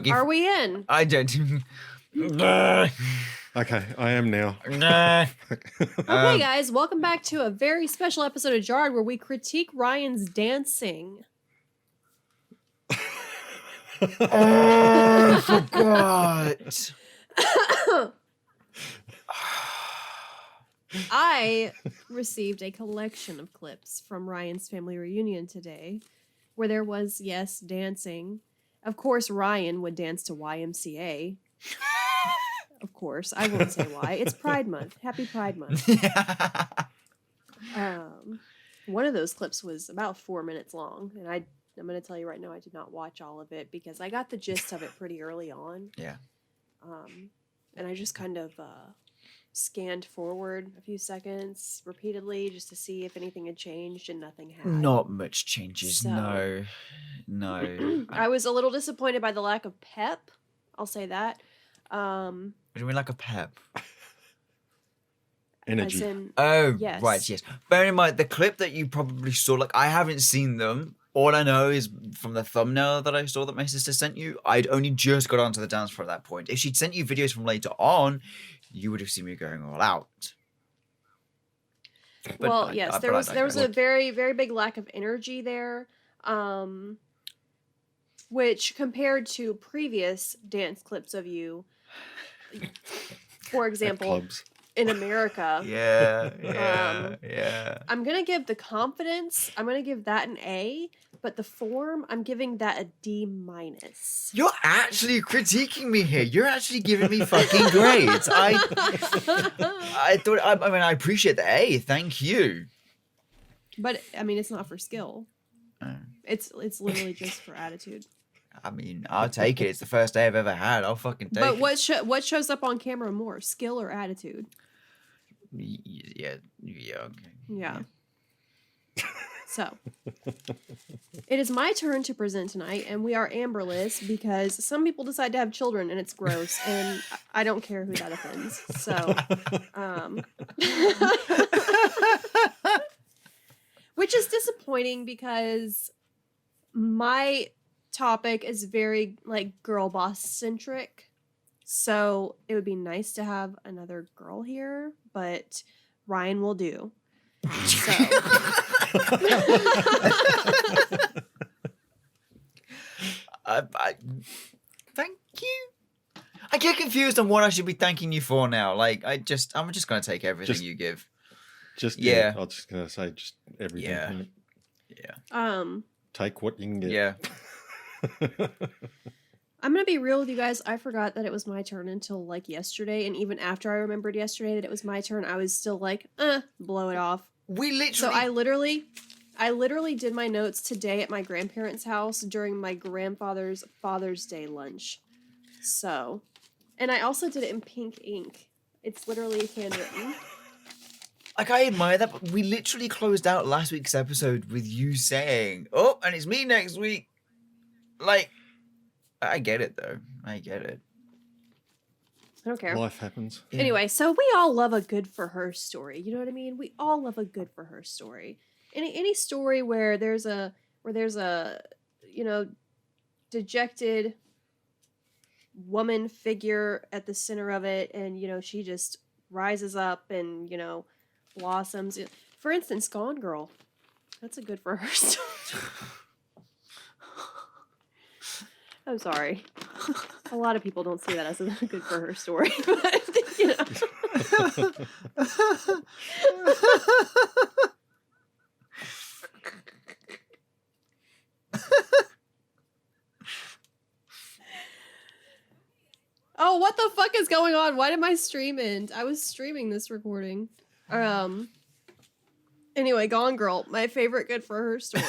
Are we in? I don't. Okay, I am now. Okay, guys, welcome back to a very special episode of Jarred where we critique Ryan's dancing. I forgot. I received a collection of clips from Ryan's family reunion today where there was, yes, dancing. Of course, Ryan would dance to YMCA. Of course, I won't say why. It's Pride Month. Happy Pride Month. One of those clips was about 4 minutes long, and I'm going to tell you right now, I did not watch all of it because I got the gist of it pretty early on. Yeah. And I just kind of scanned forward a few seconds repeatedly just to see if anything had changed, and nothing had. Not much changes. So, No. I was a little disappointed by the lack of pep. I'll say that. What do you mean, like a pep? Energy. As in, Oh, yes. right, yes. Bear in mind, the clip that you probably saw, like, I haven't seen them. All I know is from the thumbnail that I saw that my sister sent you, I'd only just got onto the dance floor at that point. If she'd sent you videos from later on, you would have seen me going all out. But well, yes, there was a very, very big lack of energy there, which compared to previous dance clips of you, for example, in America. Yeah. I'm going to give the confidence, I'm going to give that an A, but the form, I'm giving that a D-. You're actually critiquing me here. You're actually giving me fucking grades. I appreciate the A. Thank you. But, I mean, it's not for skill. It's literally just for attitude. I mean, I'll take it. It's the first day I've ever had. I'll fucking take it. But what shows up on camera more, skill or attitude? Yeah, okay. Yeah. So, it is my turn to present tonight, and we are amberless because some people decide to have children, and it's gross, and I don't care who that offends. So, which is disappointing because my topic is very like girl boss centric, so it would be nice to have another girl here, but Ryan will do. So thank you. I get confused on what I should be thanking you for now. Like I'm just gonna take everything you give. Yeah. I was just gonna say just everything. Yeah. Take what you can get. Yeah. I'm gonna be real with you guys. I forgot that it was my turn until like yesterday, and even after I remembered yesterday that it was my turn, I was still like, blow it off. So I literally did my notes today at my grandparents' house during my grandfather's Father's Day lunch. So, and I also did it in pink ink. It's literally handwritten. Like, I admire that, but we literally closed out last week's episode with you saying, "Oh, and it's me next week." Like, I get it, though. I get it. I don't care. Life happens. Yeah. Anyway, so we all love a good for her story. You know what I mean? We all love a good for her story. Any story where there's a dejected woman figure at the center of it, and she just rises up and blossoms. For instance, Gone Girl. That's a good for her story. I'm sorry. A lot of people don't see that as a good for her story, but Oh, what the fuck is going on? Why did my stream end? I was streaming this recording. Anyway, Gone Girl, my favorite good for her story,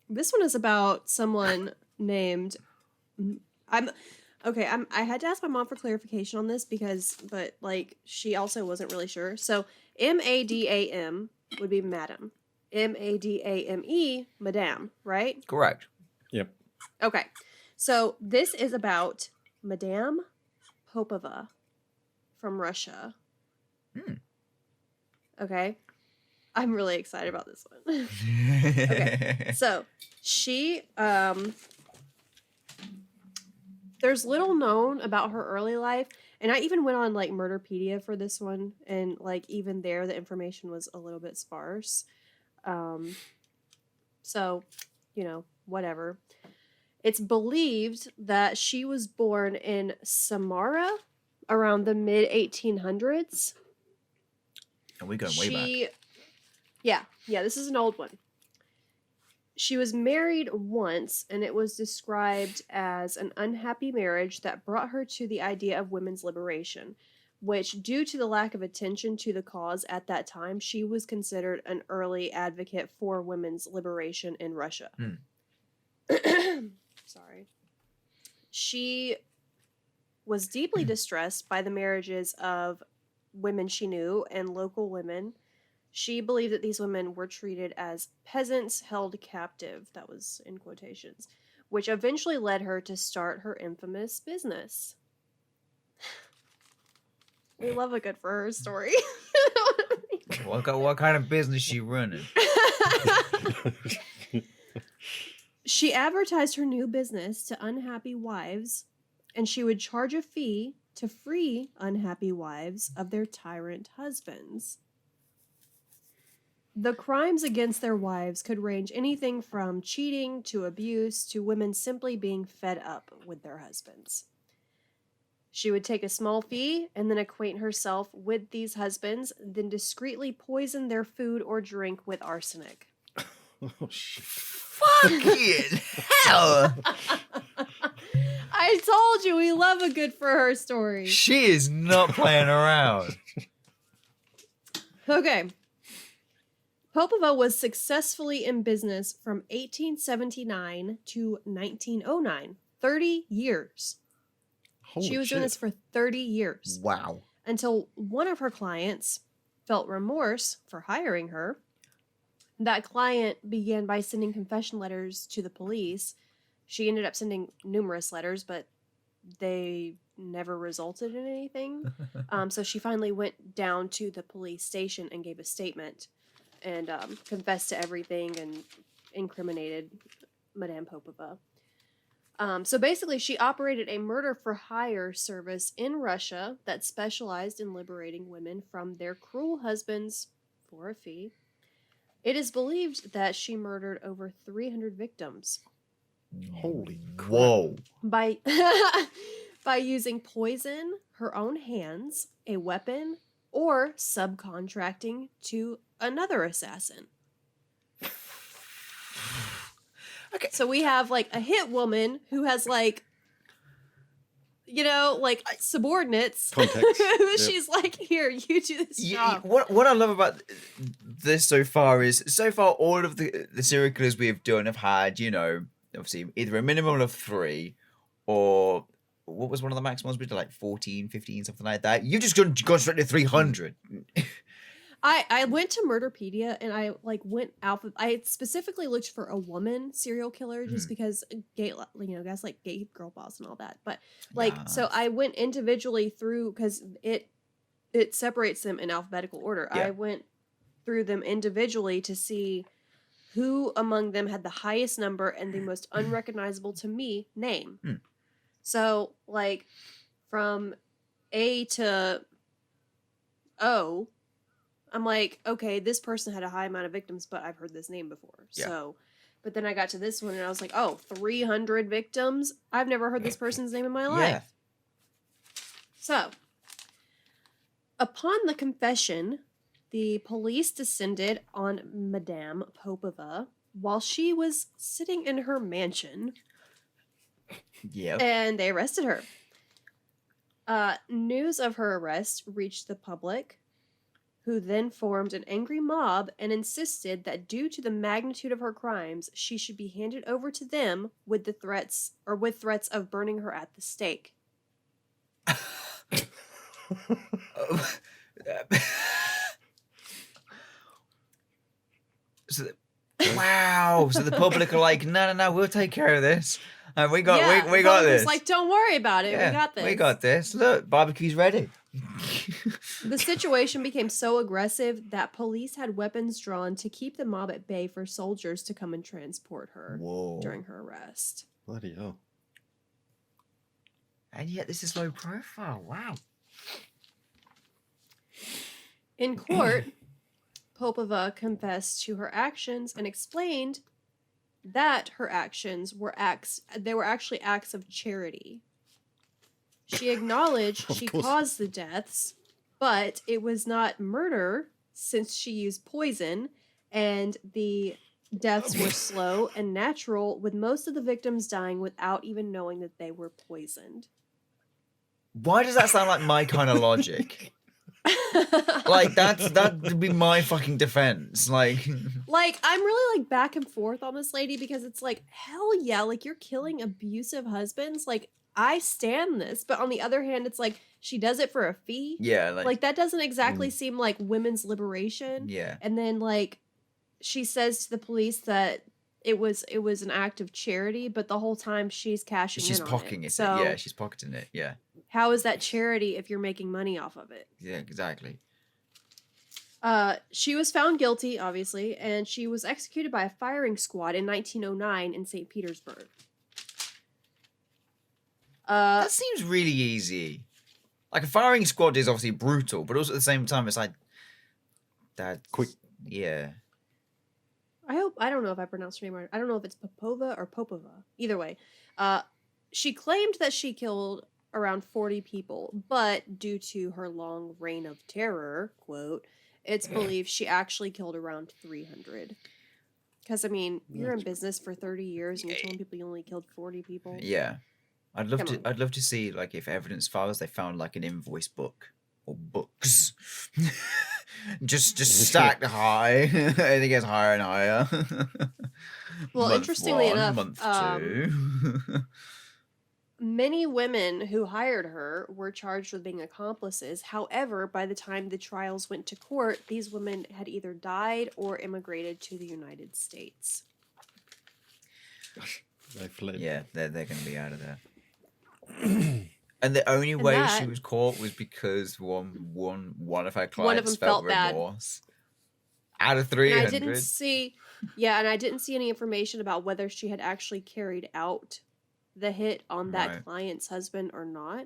This one is about someone named I had to ask my mom for clarification on this but she also wasn't really sure. So Madam would be Madam. Madame, Madame, right? Correct. Yep. Okay. So this is about Madame Popova from Russia. Okay. I'm really excited about this one. Okay. So she There's little known about her early life, and I even went on like Murderpedia for this one, and like even there the information was a little bit sparse. So, whatever. It's believed that she was born in Samara around the mid 1800s. And we're going way back. Yeah, this is an old one. She was married once, and it was described as an unhappy marriage that brought her to the idea of women's liberation, which, due to the lack of attention to the cause at that time, she was considered an early advocate for women's liberation in Russia. Sorry. She was deeply distressed by the marriages of women she knew and local women. She believed that these women were treated as peasants held captive, that was in quotations, which eventually led her to start her infamous business. We love a good for her story. What kind of business is she running? She advertised her new business to unhappy wives, and she would charge a fee to free unhappy wives of their tyrant husbands. The crimes against their wives could range anything from cheating to abuse to women simply being fed up with their husbands. She would take a small fee and then acquaint herself with these husbands, then discreetly poison their food or drink with arsenic. Oh, shit. Fucking hell! I told you we love a good for her story. She is not playing around. Okay. Popova was successfully in business from 1879 to 1909. 30 years. Holy she was doing shit. this for 30 years. Wow. Until one of her clients felt remorse for hiring her. That client began by sending confession letters to the police. She ended up sending numerous letters, but they never resulted in anything. So she finally went down to the police station and gave a statement and confessed to everything and incriminated Madame Popova. So basically, she operated a murder-for-hire service in Russia that specialized in liberating women from their cruel husbands for a fee. It is believed that she murdered over 300 victims. Holy crap. Whoa. By using poison, her own hands, a weapon, or subcontracting to another assassin. Okay. So we have like a hit woman who has like, subordinates. Context. She's like, here, you do this job. What I love about this so far is, all of the serial killers we have done have had, obviously either a minimum of 3 or what was one of the maximums we did, like 14, 15, something like that. You've just gone straight to 300. I went to Murderpedia and I went alpha. I specifically looked for a woman serial killer just because guys like gay girl boss and all that. But so I went individually through because it separates them in alphabetical order. Yeah. I went through them individually to see who among them had the highest number and the most unrecognizable to me name. So from A to O, I'm like, okay, this person had a high amount of victims, but I've heard this name before. Yeah. So, but then I got to this one and I was like, oh, 300 victims? I've never heard this person's name in my life. Yeah. So, upon the confession, the police descended on Madame Popova while she was sitting in her mansion. Yep. And they arrested her. News of her arrest reached the public, who then formed an angry mob and insisted that due to the magnitude of her crimes, she should be handed over to them with threats of burning her at the stake. Wow. So the public are like, no, we'll take care of this. We got this. It's like, don't worry about it. Yeah, we got this. We got this. Look, barbecue's ready. The situation became so aggressive that police had weapons drawn to keep the mob at bay for soldiers to come and transport her during her arrest. Bloody hell. And yet this is low profile. Wow. In court, Popova confessed to her actions and explained that her actions were actually acts of charity. She acknowledged she caused the deaths, but it was not murder since she used poison, and the deaths were slow and natural, with most of the victims dying without even knowing that they were poisoned. Why does that sound like my kind of logic? Like that would be my fucking defense. Like I'm really like back and forth on this lady, because it's like, hell yeah, like you're killing abusive husbands. Like I stand this, but on the other hand, it's like she does it for a fee. Yeah, like that doesn't exactly seem like women's liberation. Yeah. And then like she says to the police that it was an act of charity, but the whole time she's cashing in on it. She's pocketing it. So Yeah, she's pocketing it. Yeah. how is that charity if you're making money off of it? Yeah, exactly. She was found guilty, obviously, and she was executed by a firing squad in 1909 in St. Petersburg. That seems really easy. Like a firing squad is obviously brutal, but also at the same time, it's like that quick. Yeah. I don't know if I pronounced her name right. I don't know if it's Popova or Popova. Either way, she claimed that she killed around 40 people, but due to her long reign of terror, quote, it's believed she actually killed around 300. Because, I mean, you're in business for 30 years and you're telling people you only killed 40 people. Yeah. I'd love to see, like, if evidence files, they found, like, an invoice book. Or books. just stacked high. And it gets higher and higher. Well, interestingly enough, month two. many women who hired her were charged with being accomplices. However, by the time the trials went to court, these women had either died or immigrated to the United States. They fled. Yeah, they're going to be out of there. And the only way she was caught was because one of her clients felt remorse. Bad. Out of 300. And I didn't see any information about whether she had actually carried out the hit on that client's husband or not,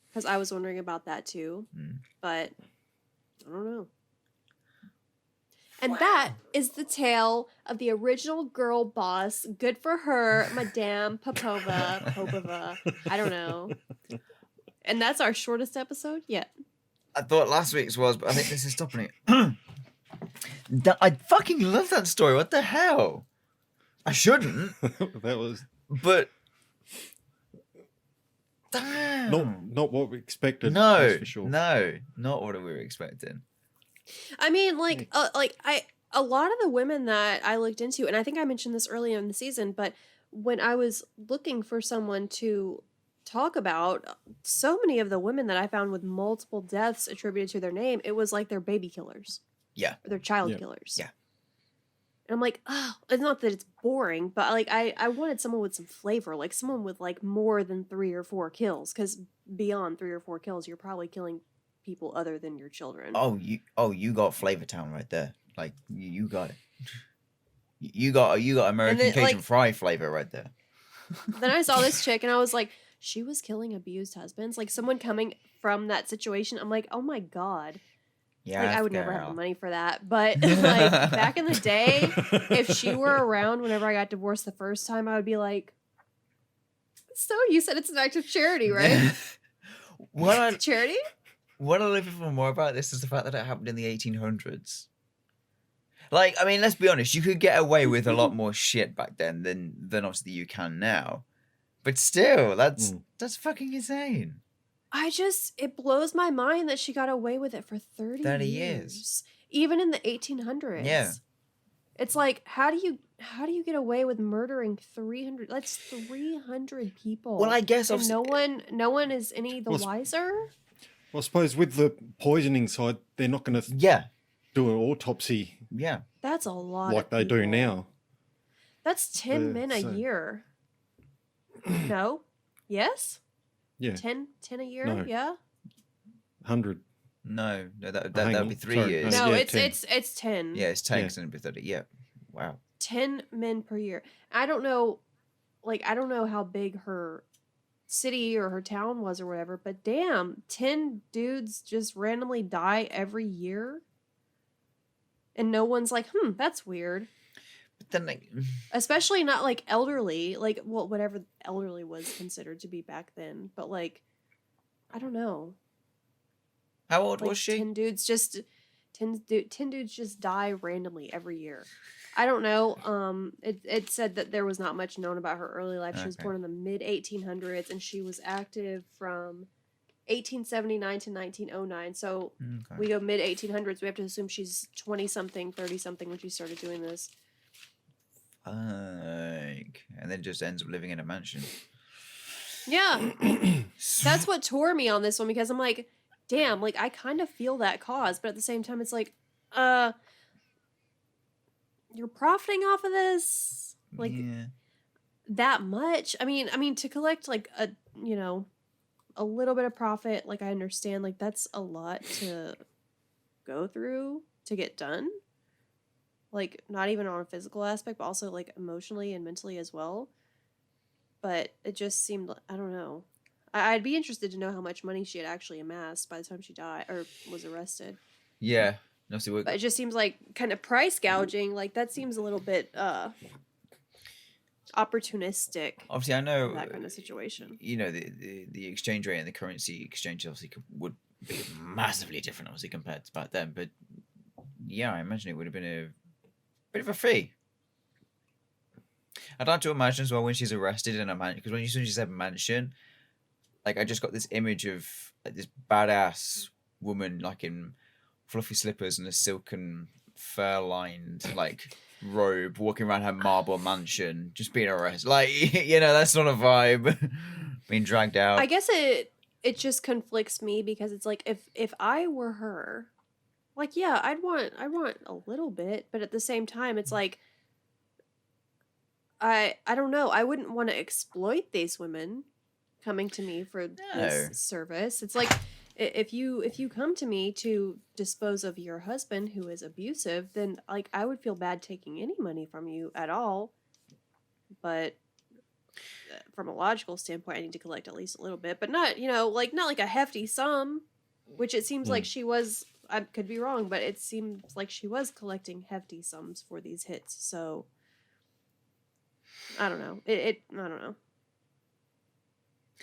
because I was wondering about that too. But I don't know. And that is the tale of the original girl boss. Good for her, Madame Popova. I don't know. And that's our shortest episode yet. I thought last week's was, but I think this is stopping it. I fucking love that story. What the hell? I shouldn't. That was... But... Damn. Not what we expected. No, for sure. No, not what we were expecting. I mean, a lot of the women that I looked into, and I think I mentioned this earlier in the season, but when I was looking for someone to talk about, so many of the women that I found with multiple deaths attributed to their name, it was like they're baby killers. Yeah. Or they're child killers. Yeah. And I'm like, oh, it's not that it's boring, but like I wanted someone with some flavor, like someone with like more than 3 or 4 kills, because beyond 3 or 4 kills, you're probably killing people other than your children. You got Flavor Town right there. Like you got it. You got American Cajun fry flavor right there. Then I saw this chick and I was like, she was killing abused husbands. Like someone coming from that situation, I'm like, oh my God. Yeah, like I would never have the money for that. But like back in the day, if she were around whenever I got divorced the first time, I would be like, so you said it's an act of charity, right? Charity? What I love even more about this is the fact that it happened in the 1800s. Like, I mean, let's be honest, you could get away with a lot more shit back then than obviously you can now. But still, that's fucking insane. It blows my mind that she got away with it for 30 years. Even in the 1800s. Yeah. It's like, how do you get away with murdering 300? That's 300 people. Well, I guess and no one is any the wiser. Well, I suppose with the poisoning side, they're not going to do an autopsy. Yeah. That's a lot. Like they do now. That's 10 men a year. No? Yes? Yeah. 10 a year? No. Yeah? 100. No, that would be 3 years. No, yeah, it's 10. Yeah, it's 10 because it'd be 30. Yeah. Wow. 10 men per year. I don't know how big her city or her town was or whatever, but damn, 10 dudes just randomly die every year. And no one's like, that's weird. But then, like, especially not like elderly, like, well, whatever elderly was considered to be back then. But like, I don't know. How old like was she? 10 dudes just die randomly every year. I don't know. It said that there was not much known about her early life. She was born in the mid 1800s, and she was active from 1879 to 1909. So we go mid 1800s. We have to assume she's 20 something, 30 something when she started doing this. And then just ends up living in a mansion. Yeah, that's what tore me on this one, because I'm like, damn, like I kind of feel that cause, but at the same time, it's like, you're profiting off of this, like that much. I mean, to collect like a little bit of profit, like I understand, like that's a lot to go through to get done. Like not even on a physical aspect, but also like emotionally and mentally as well. But it just seemed, I don't know. I'd be interested to know how much money she had actually amassed by the time she died or was arrested. Yeah. But it just seems like kind of price gouging. Like that seems a little bit opportunistic. Obviously, I know that kind of situation. You know, the exchange rate and the currency exchange obviously would be massively different, obviously, compared to back then. But yeah, I imagine it would have been a bit of a fee. I'd like to imagine as well when she's arrested in a mansion, because when you said mansion, like I just got this image of like, this badass woman like in fluffy slippers and a silken fur-lined like robe walking around her marble mansion, just being arrested. Like, you know, that's not a vibe. Being dragged out. I guess it just conflicts me, because it's like if I were her, like yeah, I'd want a little bit, but at the same time, it's like I don't know. I wouldn't want to exploit these women coming to me for this service. It's like if you come to me to dispose of your husband who is abusive, then like I would feel bad taking any money from you at all. But from a logical standpoint, I need to collect at least a little bit, but not like a hefty sum, which it seems like she was. I could be wrong, but it seems like she was collecting hefty sums for these hits. So I don't know. I don't know.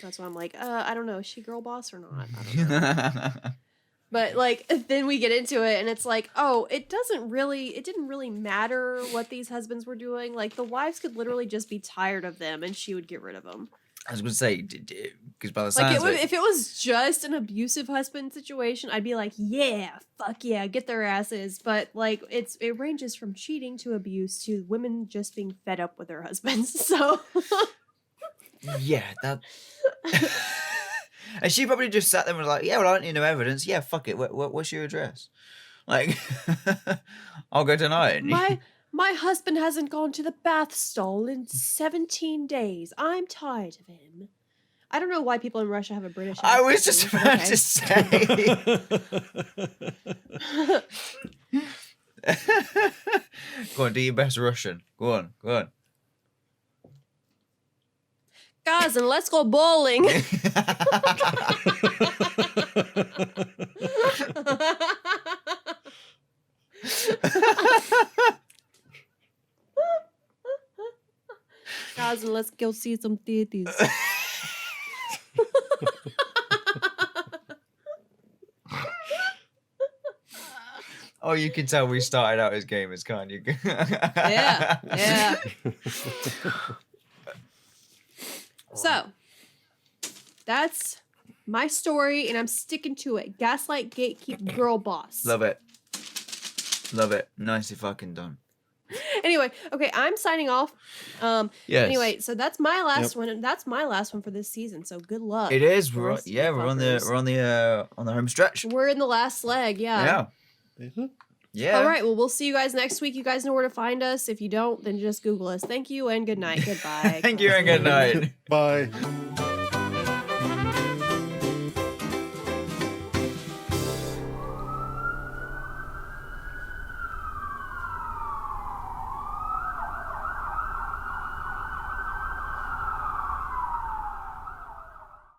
That's why I'm like, I don't know. Is she girl boss or not? I don't know. But like, then we get into it, and it's like, oh, it didn't really matter what these husbands were doing. Like, the wives could literally just be tired of them, and she would get rid of them. I was going to say, because by the sounds like, if it was just an abusive husband situation, I'd be like, yeah, fuck yeah, get their asses. But like, it ranges from cheating to abuse to women just being fed up with their husbands. So yeah, that. And she probably just sat there and was like, yeah, well, I don't need no evidence. Yeah, fuck it. What's your address? Like, I'll go tonight. My husband hasn't gone to the bath stall in 17 days. I'm tired of him. I don't know why people in Russia have a British accent. I was just about to say. Go on, do your best Russian. Go on. Guys, and let's go bowling. Guys, and let's go see some titties. Oh, you can tell we started out as gamers, can't you? Yeah. So, that's my story, and I'm sticking to it. Gaslight, gatekeep, girl boss. Love it. Nicely fucking done. Anyway, okay, I'm signing off. Yes. Anyway, so that's my last one, and that's my last one for this season. So good luck. It is. We're on the home stretch. We're in the last leg. Yeah. Yeah. All right. Well, we'll see you guys next week. You guys know where to find us. If you don't, then just Google us. Thank you and good night. Goodbye. Thank you and good night. Bye.